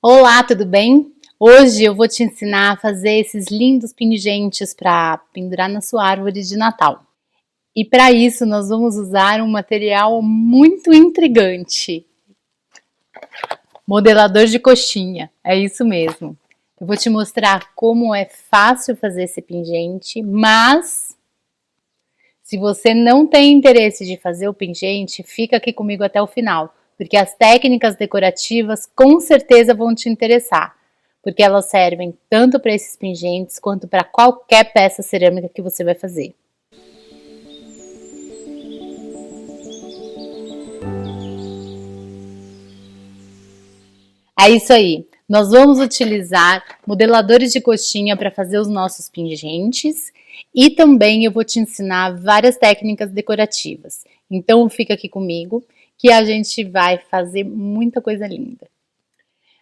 Olá, tudo bem? Hoje eu vou te ensinar a fazer esses lindos pingentes para pendurar na sua árvore de Natal. E para isso nós vamos usar um material muito intrigante. Modelador de coxinha, é isso mesmo. Eu vou te mostrar como é fácil fazer esse pingente, mas se você não tem interesse de fazer o pingente, fica aqui comigo até o final, porque as técnicas decorativas com certeza vão te interessar, porque elas servem tanto para esses pingentes quanto para qualquer peça cerâmica que você vai fazer. É isso aí, nós vamos utilizar modeladores de coxinha para fazer os nossos pingentes e também eu vou te ensinar várias técnicas decorativas. Então fica aqui comigo que a gente vai fazer muita coisa linda.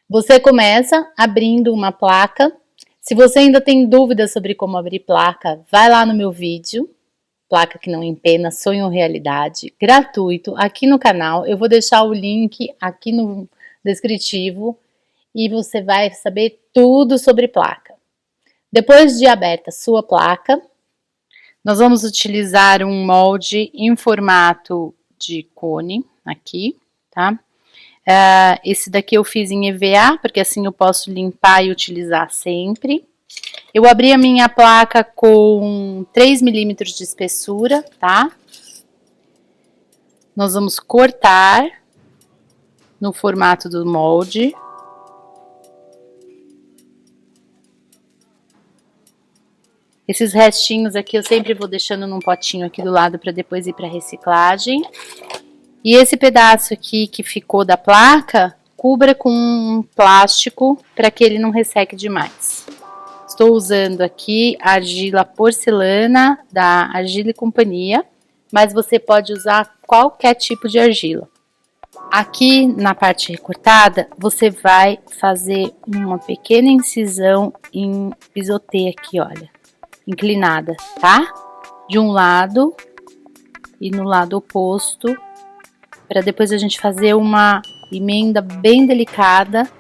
Você começa abrindo uma placa. Se você ainda tem dúvidas sobre como abrir placa, vai lá no meu vídeo, Placa que não empena, sonho realidade, gratuito, aqui no canal. Eu vou deixar o link aqui no descritivo e você vai saber tudo sobre placa. Depois de aberta sua placa, nós vamos utilizar um molde em formato de cone aqui, tá? Esse daqui eu fiz em EVA, porque assim eu posso limpar e utilizar sempre. Eu abri a minha placa com 3 milímetros de espessura, tá? Nós vamos cortar no formato do molde. Esses restinhos aqui eu sempre vou deixando num potinho aqui do lado para depois ir para reciclagem. E esse pedaço aqui que ficou da placa, cubra com um plástico para que ele não resseque demais. Estou usando aqui a argila porcelana da Argila e Companhia, mas você pode usar qualquer tipo de argila. Aqui na parte recortada, você vai fazer uma pequena incisão em pisotê aqui, olha, inclinada, tá? De um lado e no lado oposto, para depois a gente fazer uma emenda bem delicada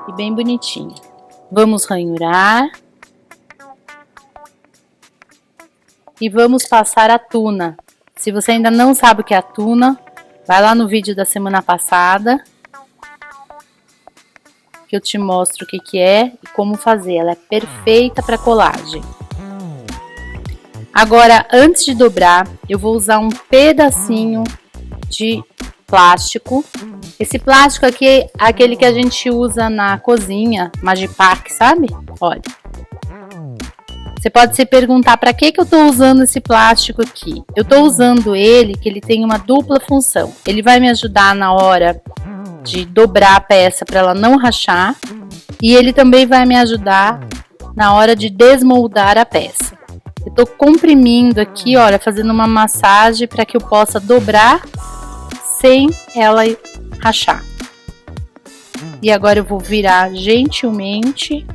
e bem bonitinha. Vamos ranhurar. E vamos passar a tuna. Se você ainda não sabe o que é a tuna, vai lá no vídeo da semana passada, que eu te mostro o que é e como fazer. Ela é perfeita para colagem. Agora, antes de dobrar, eu vou usar um pedacinho de plástico. Esse plástico aqui é aquele que a gente usa na cozinha, Magipack, sabe? Olha. Você pode se perguntar para que eu estou usando esse plástico aqui. Eu estou usando ele, que ele tem uma dupla função. Ele vai me ajudar na hora de dobrar a peça para ela não rachar. E ele também vai me ajudar na hora de desmoldar a peça. Eu estou comprimindo aqui, olha, fazendo uma massagem para que eu possa dobrar sem ela rachar. E agora eu vou virar gentilmente,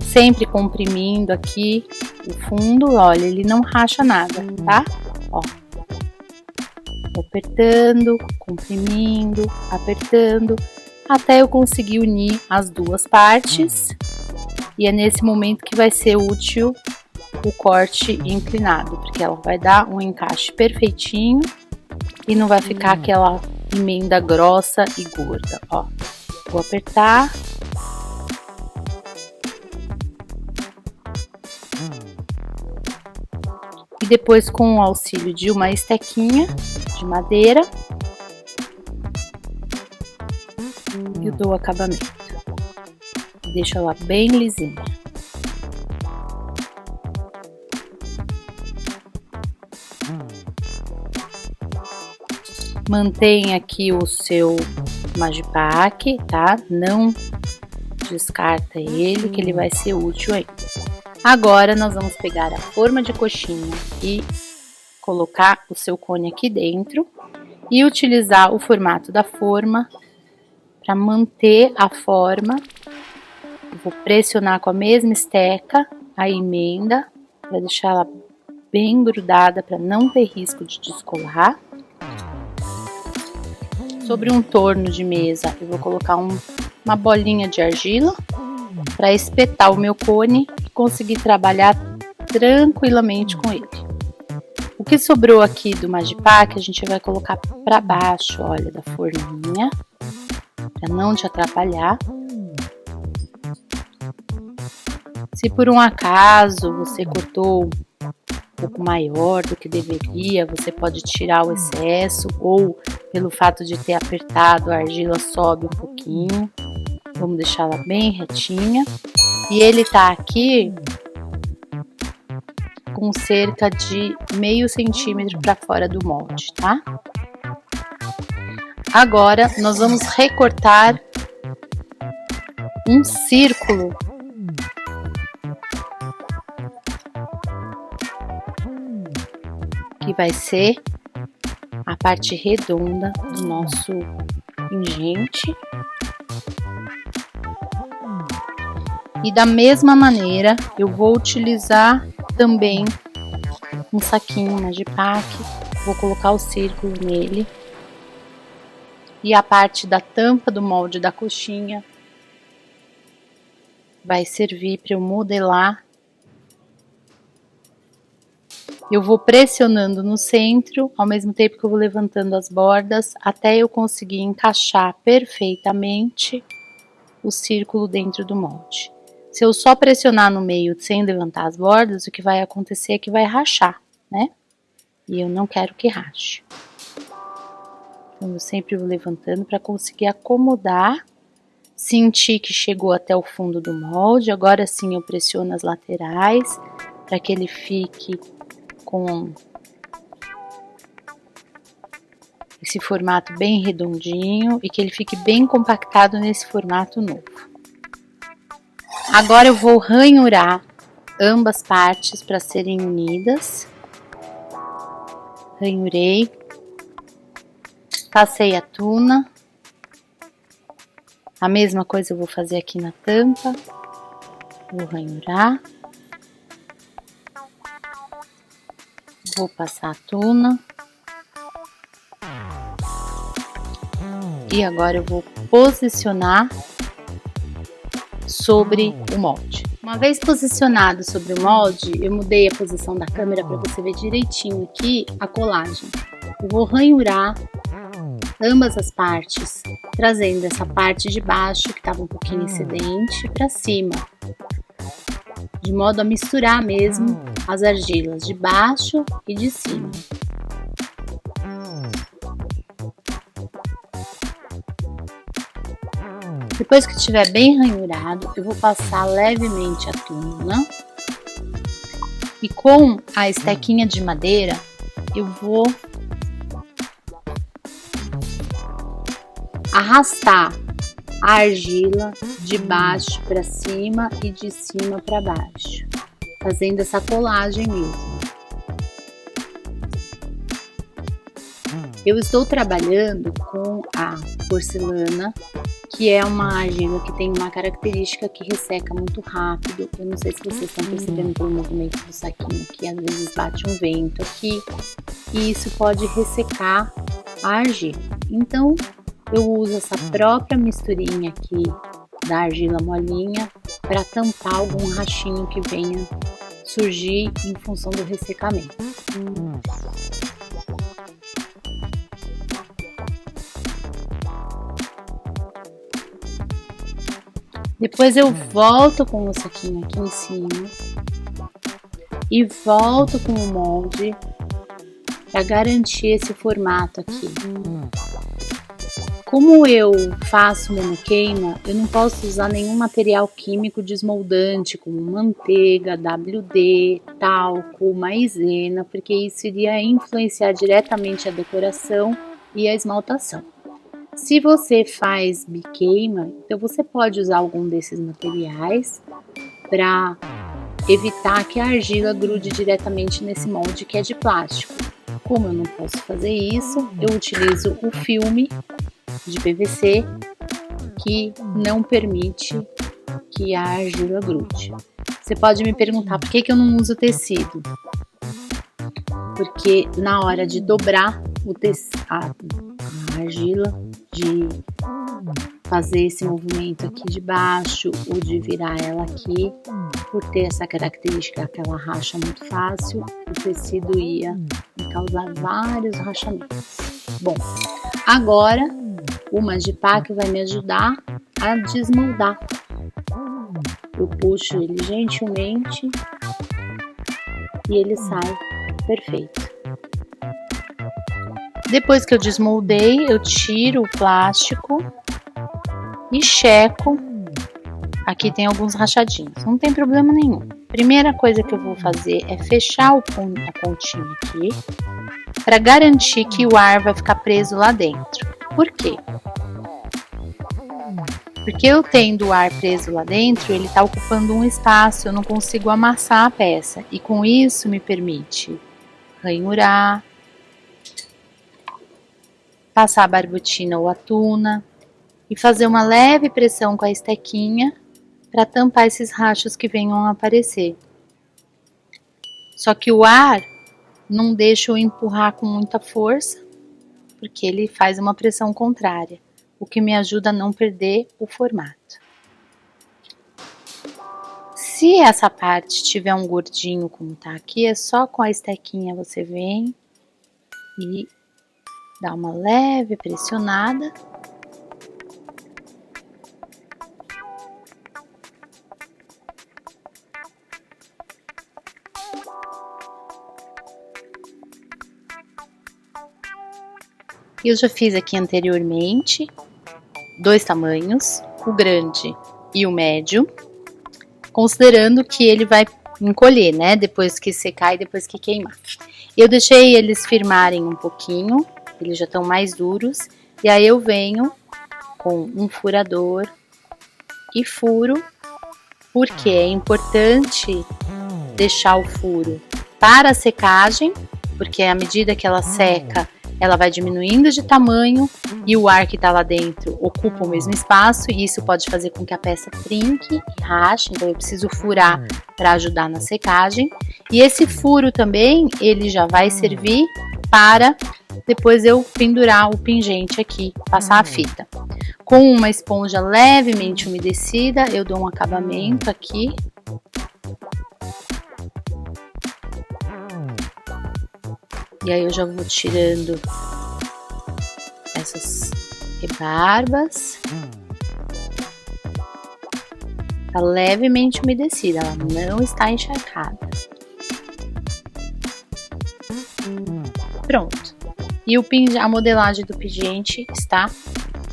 sempre comprimindo aqui o fundo, olha, ele não racha nada, tá? Ó, apertando, comprimindo, apertando, até eu conseguir unir as duas partes. E é nesse momento que vai ser útil o corte inclinado, porque ela vai dar um encaixe perfeitinho e não vai ficar aquela emenda grossa e gorda, ó. Vou apertar. E depois, com o auxílio de uma estequinha de madeira, eu dou acabamento. Deixo ela bem lisinha. Mantenha aqui o seu Magipack, tá? Não descarta ele, que ele vai ser útil aí. Agora, nós vamos pegar a forma de coxinha e colocar o seu cone aqui dentro e utilizar o formato da forma para manter a forma. Eu vou pressionar com a mesma esteca a emenda para deixar ela bem grudada para não ter risco de descolar. Sobre um torno de mesa, eu vou colocar uma bolinha de argila para espetar o meu cone e conseguir trabalhar tranquilamente com ele. O que sobrou aqui do Magipak, a gente vai colocar para baixo, olha, da forminha, para não te atrapalhar. Se por um acaso você cortou um pouco maior do que deveria, você pode tirar o excesso, ou pelo fato de ter apertado, a argila sobe um pouquinho. Vamos deixá-la bem retinha. E ele tá aqui com cerca de meio centímetro para fora do molde, tá? Agora nós vamos recortar um círculo que vai ser a parte redonda do nosso pingente. E da mesma maneira, eu vou utilizar também um saquinho Magipak, vou colocar o círculo nele. E a parte da tampa do molde da coxinha vai servir para eu modelar. Eu vou pressionando no centro, ao mesmo tempo que eu vou levantando as bordas, até eu conseguir encaixar perfeitamente o círculo dentro do molde. Se eu só pressionar no meio sem levantar as bordas, o que vai acontecer é que vai rachar, né? E eu não quero que rache. Então, eu sempre vou levantando para conseguir acomodar, sentir que chegou até o fundo do molde. Agora sim eu pressiono as laterais para que ele fique com esse formato bem redondinho e que ele fique bem compactado nesse formato novo. Agora eu vou ranhurar ambas partes para serem unidas. Ranhurei, passei a tuna. A mesma coisa eu vou fazer aqui na tampa. Vou ranhurar. Vou passar a tuna. E agora eu vou posicionar sobre o molde. Uma vez posicionado sobre o molde, eu mudei a posição da câmera para você ver direitinho aqui a colagem. Eu vou ranhurar ambas as partes, trazendo essa parte de baixo, que estava um pouquinho excedente, para cima. De modo a misturar mesmo as argilas de baixo e de cima. Depois que estiver bem ranhurado, eu vou passar levemente a tuna. E com a estequinha de madeira, eu vou arrastar a argila de baixo para cima e de cima para baixo, fazendo essa colagem mesmo. Eu estou trabalhando com a porcelana, que é uma argila que tem uma característica que resseca muito rápido. Eu não sei se vocês estão percebendo pelo movimento do saquinho, que às vezes bate um vento aqui e isso pode ressecar a argila. Então, eu uso essa própria misturinha aqui da argila molinha para tampar algum rachinho que venha surgir em função do ressecamento. Depois eu volto com o saquinho aqui em cima e volto com o molde para garantir esse formato aqui. Como eu faço monoqueima, eu não posso usar nenhum material químico desmoldante, como manteiga, WD, talco, maisena, porque isso iria influenciar diretamente a decoração e a esmaltação. Se você faz biqueima, então você pode usar algum desses materiais para evitar que a argila grude diretamente nesse molde que é de plástico. Como eu não posso fazer isso, eu utilizo o filme de PVC que não permite que a argila grude. Você pode me perguntar por que eu não uso tecido? Porque na hora de dobrar a argila, de fazer esse movimento aqui de baixo ou de virar ela aqui, por ter essa característica que ela racha muito fácil, o tecido ia me causar vários rachamentos. Bom, agora o Magipak vai me ajudar a desmoldar. Eu puxo ele gentilmente e ele sai perfeito. Depois que eu desmoldei, eu tiro o plástico e checo. Aqui tem alguns rachadinhos, não tem problema nenhum. Primeira coisa que eu vou fazer é fechar a pontinha aqui, para garantir que o ar vai ficar preso lá dentro. Por quê? Porque eu tendo o ar preso lá dentro, ele está ocupando um espaço, eu não consigo amassar a peça. E com isso me permite ranhurar, passar a barbotina ou a tuna e fazer uma leve pressão com a estequinha para tampar esses rachos que venham a aparecer. Só que o ar não deixa eu empurrar com muita força, porque ele faz uma pressão contrária, o que me ajuda a não perder o formato. Se essa parte tiver um gordinho como tá aqui, é só com a estequinha você vem e dá uma leve pressionada. Eu já fiz aqui anteriormente 2 tamanhos, o grande e o médio, considerando que ele vai encolher, né? Depois que secar e depois que queimar. Eu deixei eles firmarem um pouquinho, eles já estão mais duros, e aí eu venho com um furador e furo, porque é importante deixar o furo para a secagem, porque à medida que ela seca, ela vai diminuindo de tamanho e o ar que está lá dentro ocupa o mesmo espaço e isso pode fazer com que a peça trinque e rache, então eu preciso furar para ajudar na secagem. E esse furo também, ele já vai servir para depois eu pendurar o pingente aqui, passar a fita. Com uma esponja levemente umedecida, eu dou um acabamento aqui. E aí eu já vou tirando essas rebarbas. Tá levemente umedecida, ela não está encharcada. Pronto. E a modelagem do pingente está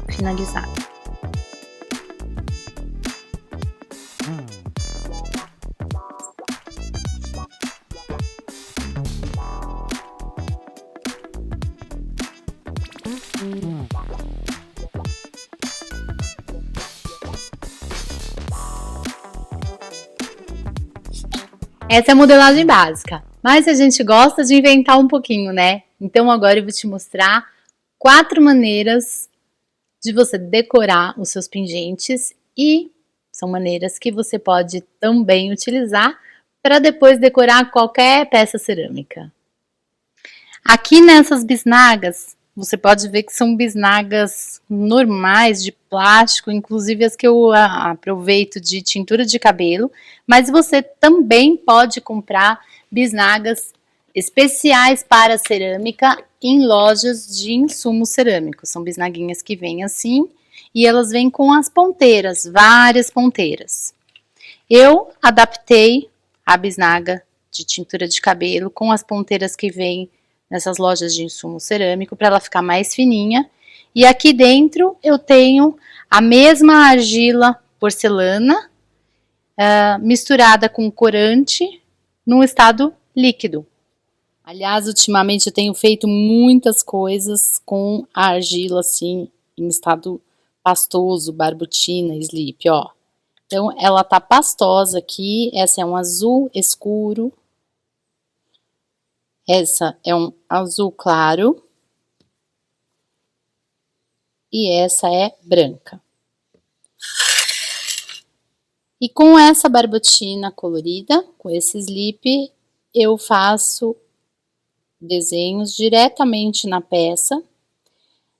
finalizada. Essa é a modelagem básica, mas a gente gosta de inventar um pouquinho, né? Então agora eu vou te mostrar 4 maneiras de você decorar os seus pingentes e são maneiras que você pode também utilizar para depois decorar qualquer peça cerâmica. Aqui nessas bisnagas, você pode ver que são bisnagas normais de plástico, inclusive as que eu aproveito de tintura de cabelo, mas você também pode comprar bisnagas especiais para cerâmica em lojas de insumos cerâmicos. São bisnaguinhas que vêm assim e elas vêm com as ponteiras, várias ponteiras. Eu adaptei a bisnaga de tintura de cabelo com as ponteiras que vêm nessas lojas de insumo cerâmico para ela ficar mais fininha. E aqui dentro eu tenho a mesma argila porcelana misturada com corante num estado líquido. Aliás, ultimamente eu tenho feito muitas coisas com a argila assim em estado pastoso, barbotina, slip, ó. Então ela tá pastosa aqui, essa é um azul escuro. Essa é um azul claro e essa é branca. E com essa barbotina colorida, com esse slip, eu faço desenhos diretamente na peça.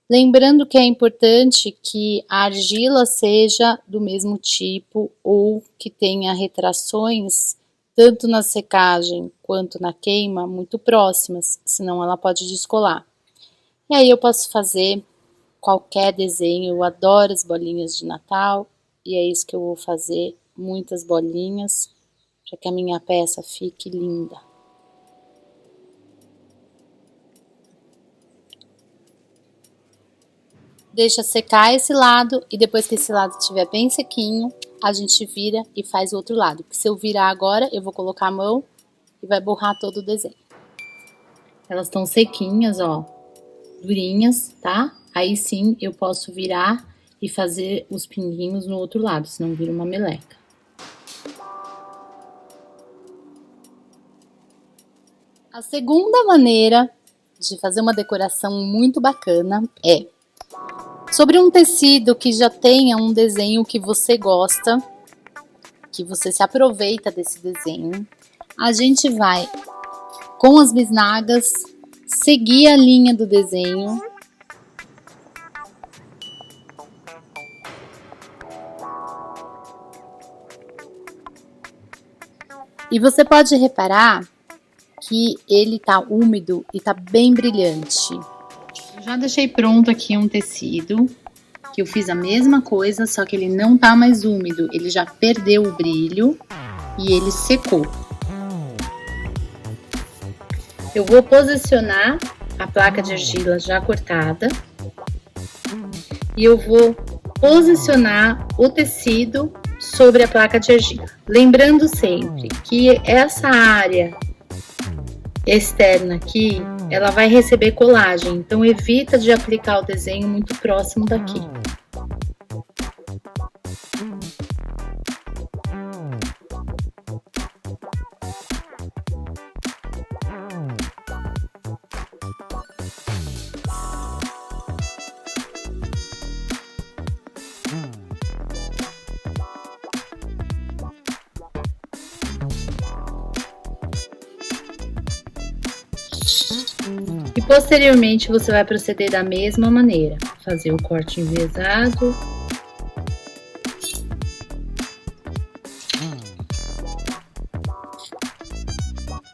Lembrando que é importante que a argila seja do mesmo tipo ou que tenha retrações, tanto na secagem quanto na queima, muito próximas, senão ela pode descolar. E aí eu posso fazer qualquer desenho, eu adoro as bolinhas de Natal, e é isso que eu vou fazer, muitas bolinhas, para que a minha peça fique linda. Deixa secar esse lado e depois que esse lado estiver bem sequinho, a gente vira e faz o outro lado. Porque se eu virar agora, eu vou colocar a mão e vai borrar todo o desenho. Elas estão sequinhas, ó, durinhas, tá? Aí sim eu posso virar e fazer os pinguinhos no outro lado, senão vira uma meleca. A segunda maneira de fazer uma decoração muito bacana é sobre um tecido que já tenha um desenho que você gosta, que você se aproveita desse desenho, a gente vai, com as bisnagas, seguir a linha do desenho. E você pode reparar que ele tá úmido e tá bem brilhante. Eu já deixei pronto aqui um tecido, que eu fiz a mesma coisa, só que ele não tá mais úmido, ele já perdeu o brilho e ele secou. Eu vou posicionar a placa de argila já cortada e eu vou posicionar o tecido sobre a placa de argila. Lembrando sempre que essa área externa aqui, ela vai receber colagem, então evita de aplicar o desenho muito próximo daqui. E posteriormente você vai proceder da mesma maneira, fazer o corte enviesado,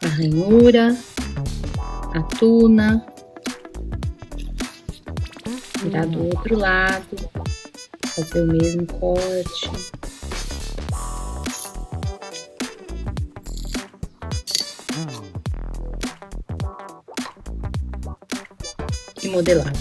a ranhura, a tuna, virar do outro lado, fazer o mesmo corte. E modelar.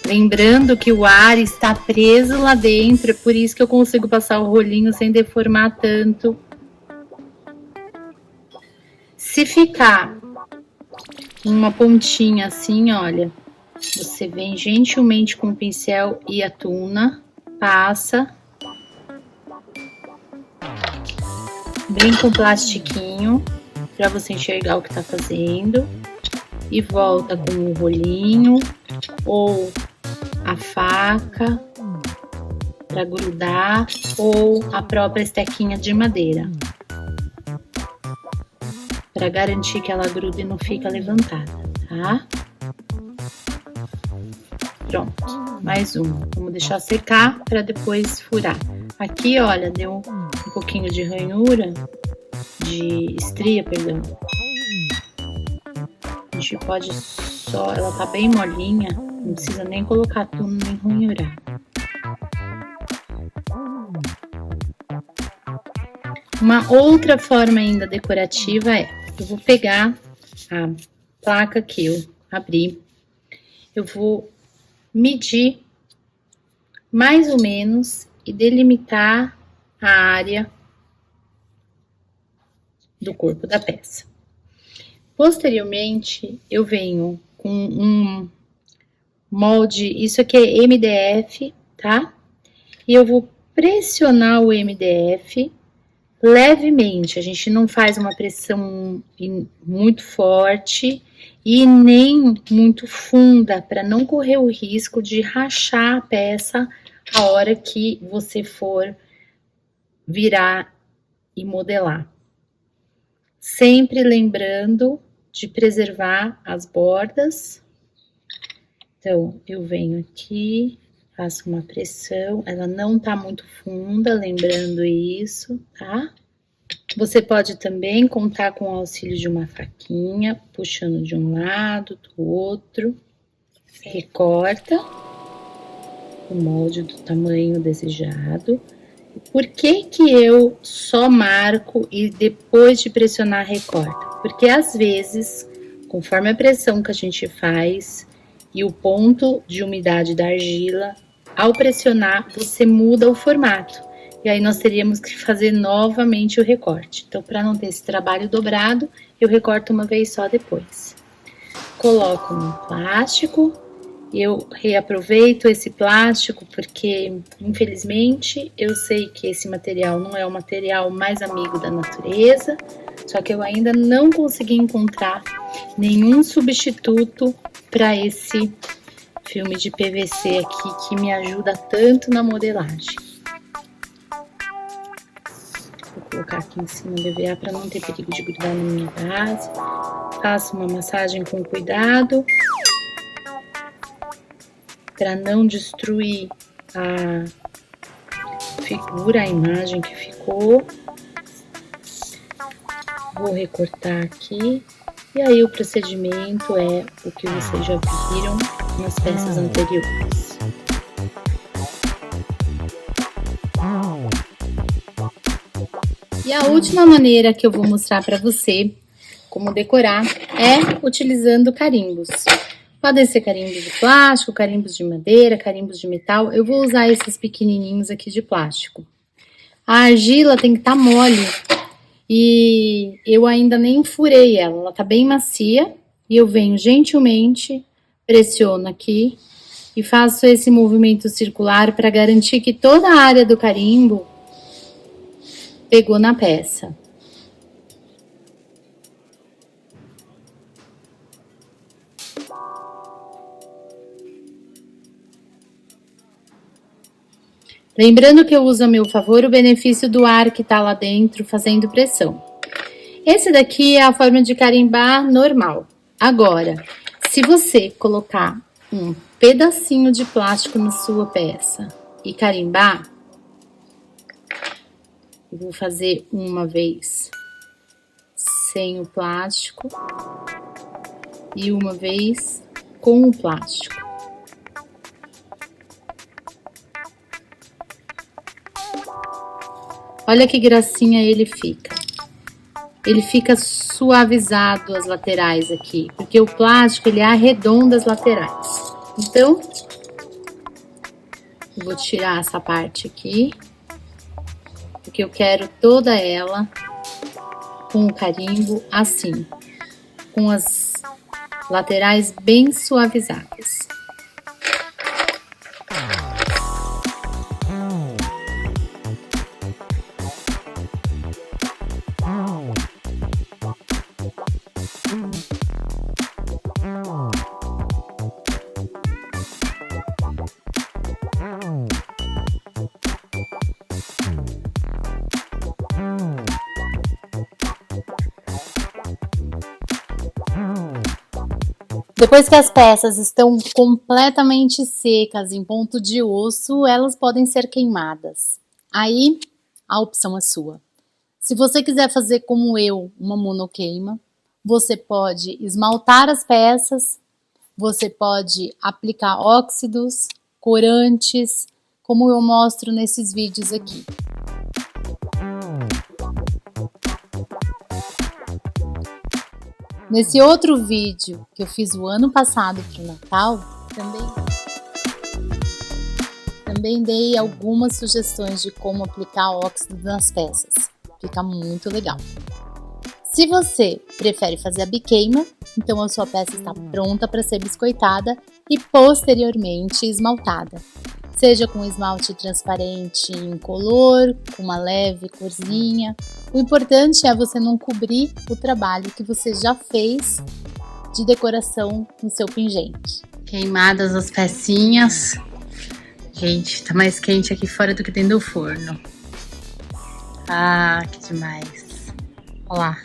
Lembrando que o ar está preso lá dentro, é por isso que eu consigo passar o rolinho sem deformar tanto. Se ficar uma pontinha assim, olha, você vem gentilmente com o pincel e a tuna, passa, bem com plastiquinho, para você enxergar o que tá fazendo, e volta com o rolinho ou a faca para grudar ou a própria estequinha de madeira, para garantir que ela grude e não fica levantada, tá? Pronto, mais uma. Vamos deixar secar para depois furar. Aqui, olha, deu um pouquinho de ranhura, de estria, perdão. A gente pode só, ela tá bem molinha, não precisa nem colocar tuna nem ranhurar. Uma outra forma ainda decorativa é, eu vou pegar a placa que eu abri, eu vou medir mais ou menos e delimitar a área do corpo da peça. Posteriormente, eu venho com um molde, isso aqui é MDF, tá? E eu vou pressionar o MDF levemente, a gente não faz uma pressão muito forte e nem muito funda, para não correr o risco de rachar a peça a hora que você for virar e modelar. Sempre lembrando de preservar as bordas. Então, eu venho aqui, faço uma pressão, ela não tá muito funda, lembrando isso, tá? Você pode também contar com o auxílio de uma faquinha, puxando de um lado, do outro. Recorta o molde do tamanho desejado. Por que que eu só marco e depois de pressionar recorta? Porque às vezes, conforme a pressão que a gente faz e o ponto de umidade da argila, ao pressionar você muda o formato. E aí nós teríamos que fazer novamente o recorte. Então, para não ter esse trabalho dobrado, eu recorto uma vez só depois. Coloco no plástico. Eu reaproveito esse plástico porque, infelizmente, eu sei que esse material não é o material mais amigo da natureza, só que eu ainda não consegui encontrar nenhum substituto para esse filme de PVC aqui que me ajuda tanto na modelagem. Vou colocar aqui em cima do EVA para não ter perigo de grudar na minha base. Faço uma massagem com cuidado, para não destruir a figura, a imagem que ficou. Vou recortar aqui. E aí o procedimento é o que vocês já viram nas peças anteriores. E a última maneira que eu vou mostrar para você como decorar é utilizando carimbos. Podem ser carimbos de plástico, carimbos de madeira, carimbos de metal. Eu vou usar esses pequenininhos aqui de plástico. A argila tem que estar mole e eu ainda nem furei ela. Ela tá bem macia e eu venho gentilmente, pressiono aqui e faço esse movimento circular para garantir que toda a área do carimbo pegou na peça. Lembrando que eu uso a meu favor o benefício do ar que tá lá dentro fazendo pressão. Esse daqui é a forma de carimbar normal. Agora, se você colocar um pedacinho de plástico na sua peça e carimbar, eu vou fazer uma vez sem o plástico e uma vez com o plástico. Olha que gracinha ele fica. Ele fica suavizado as laterais aqui, porque o plástico ele arredonda as laterais. Então, eu vou tirar essa parte aqui, porque eu quero toda ela com o carimbo assim, com as laterais bem suavizadas. Depois que as peças estão completamente secas, em ponto de osso, elas podem ser queimadas. Aí, a opção é sua. Se você quiser fazer como eu, uma monoqueima, você pode esmaltar as peças, você pode aplicar óxidos, corantes, como eu mostro nesses vídeos aqui. Nesse outro vídeo que eu fiz o ano passado para o Natal, também dei algumas sugestões de como aplicar óxido nas peças. Fica muito legal. Se você prefere fazer a biqueima, então a sua peça está pronta para ser biscoitada e posteriormente esmaltada. seja com esmalte transparente incolor, com uma leve corzinha. O importante é você não cobrir o trabalho que você já fez de decoração no seu pingente. Queimadas as pecinhas. Gente, tá mais quente aqui fora do que dentro do forno. Ah, que demais. Olha lá.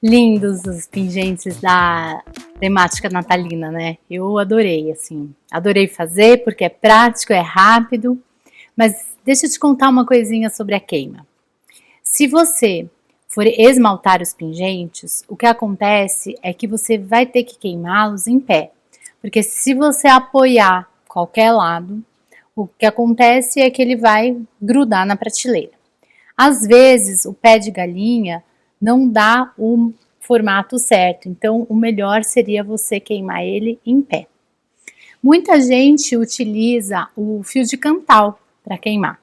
Lindos os pingentes da temática natalina, né? Eu adorei, assim. Adorei fazer porque é prático, é rápido. Mas deixa eu te contar uma coisinha sobre a queima. Se você for esmaltar os pingentes, o que acontece é que você vai ter que queimá-los em pé. Porque se você apoiar qualquer lado, o que acontece é que ele vai grudar na prateleira. Às vezes, o pé de galinha não dá o formato certo, então o melhor seria você queimar ele em pé. Muita gente utiliza o fio de cantal para queimar.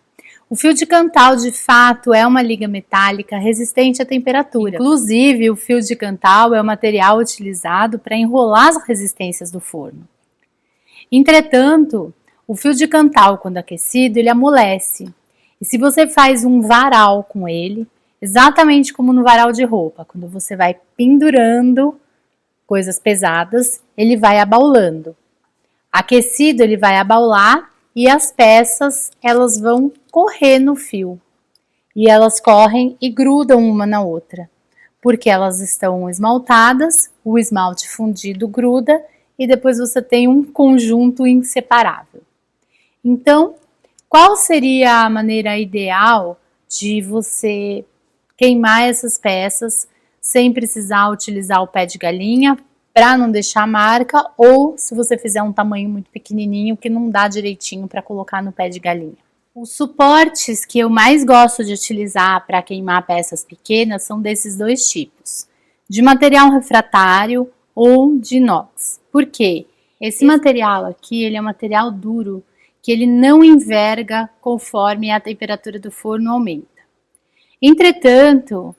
O fio de cantal, de fato, é uma liga metálica resistente à temperatura. Inclusive, o fio de cantal é o material utilizado para enrolar as resistências do forno. Entretanto, o fio de cantal, quando aquecido, ele amolece. E se você faz um varal com ele, exatamente como no varal de roupa, quando você vai pendurando coisas pesadas, ele vai abaulando. Aquecido, ele vai abaular e as peças, elas vão correr no fio. E elas correm e grudam uma na outra, porque elas estão esmaltadas, o esmalte fundido gruda e depois você tem um conjunto inseparável. Então, qual seria a maneira ideal de você queimar essas peças sem precisar utilizar o pé de galinha para não deixar marca, ou se você fizer um tamanho muito pequenininho que não dá direitinho para colocar no pé de galinha? Os suportes que eu mais gosto de utilizar para queimar peças pequenas são desses dois tipos, de material refratário ou de inox. Por quê? Esse material aqui, ele é um material duro, que ele não enverga conforme a temperatura do forno aumenta. Entretanto,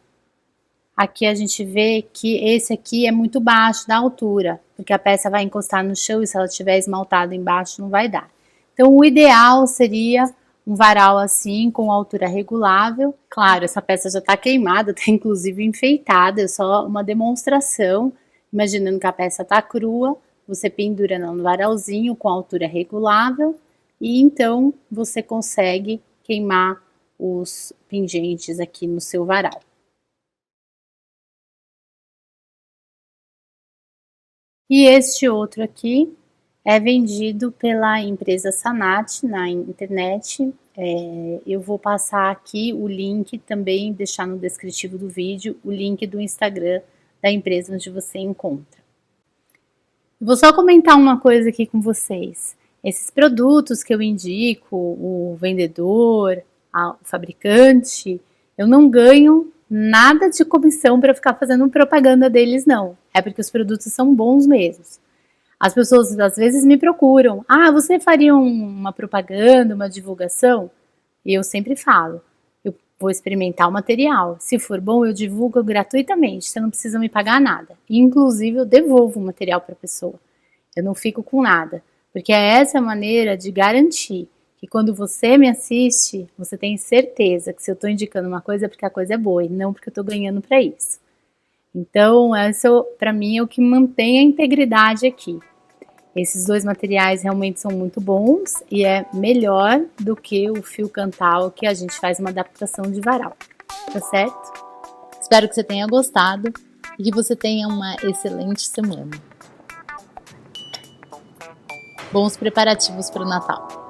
aqui a gente vê que esse aqui é muito baixo da altura, porque a peça vai encostar no chão e se ela estiver esmaltada embaixo não vai dar. Então o ideal seria um varal assim, com altura regulável. Claro, essa peça já está queimada, está inclusive enfeitada, é só uma demonstração. Imaginando que a peça está crua, você pendura no varalzinho com altura regulável e então você consegue queimar os pingentes aqui no seu varal. E este outro aqui é vendido pela empresa Sanat na internet. Eu vou passar aqui o link também, deixar no descritivo do vídeo, o link do Instagram da empresa onde você encontra. Vou só comentar uma coisa aqui com vocês. Esses produtos que eu indico, o vendedor, o fabricante, eu não ganho nada de comissão para ficar fazendo propaganda deles, não. É porque os produtos são bons mesmos. As pessoas às vezes me procuram. Ah, você faria uma propaganda, uma divulgação? E eu sempre falo, eu vou experimentar o material. Se for bom, eu divulgo gratuitamente, você não precisa me pagar nada. Inclusive, eu devolvo o material para a pessoa. Eu não fico com nada. Porque essa é a maneira de garantir que quando você me assiste, você tem certeza que se eu estou indicando uma coisa é porque a coisa é boa e não porque eu estou ganhando para isso. Então, isso para mim é o que mantém a integridade aqui. Esses dois materiais realmente são muito bons e é melhor do que o fio cantal que a gente faz uma adaptação de varal, tá certo? Espero que você tenha gostado e que você tenha uma excelente semana. Bons preparativos para o Natal!